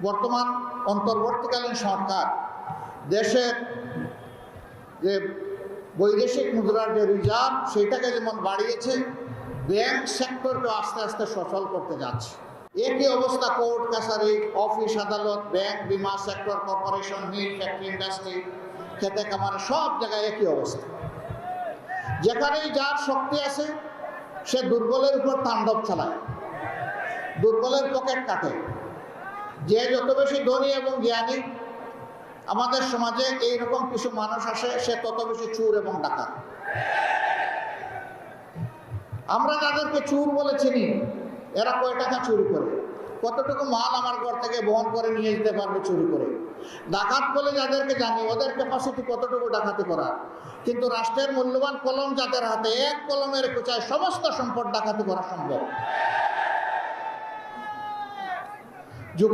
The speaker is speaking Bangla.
বর্তমান অন্তর্বর্তীকালীন সরকার দেশের যে বৈদেশিক মুদ্রার যে রিজার্ভ সেটাকে যেমন বাড়িয়েছে, ব্যাংক সেক্টরকে আস্তে আস্তে সচল করতে যাচ্ছে। একই অবস্থা কোর্ট কাছারি, অফিস আদালত, ব্যাংক, বিমা সেক্টর, কর্পোরেশন, মিল, ফ্যাক্টরি, ইন্ডাস্ট্রি, খেতে কামারে সব জায়গায় একই অবস্থা। যেখানেই যার শক্তি আছে সে দুর্বলের উপর তাণ্ডব চালায়, দুর্বলের পকেট কাটে। যে যত বেশি ধনী এবং জ্ঞানী আমাদের সমাজে এইরকম কিছু মানুষ আসে, সে তত বেশি চোর এবং ডাকাত। আমরা যাদেরকে চোর বলে চিনি, এরা কয় টাকা চুরি করে, কতটুকু মাল আমার ঘর থেকে বহন করে নিয়ে যেতে পারবে চুরি করে। ডাকাত বলে যাদেরকে জানি, ওদের ক্যাপাসিটি কতটুকু ডাকাতি করার। কিন্তু রাষ্ট্রের মূল্যবান কলম যাদের হাতে, এক কলমের কোচায় সমস্ত সম্পদ ডাকাতি করা সম্ভব। যুগে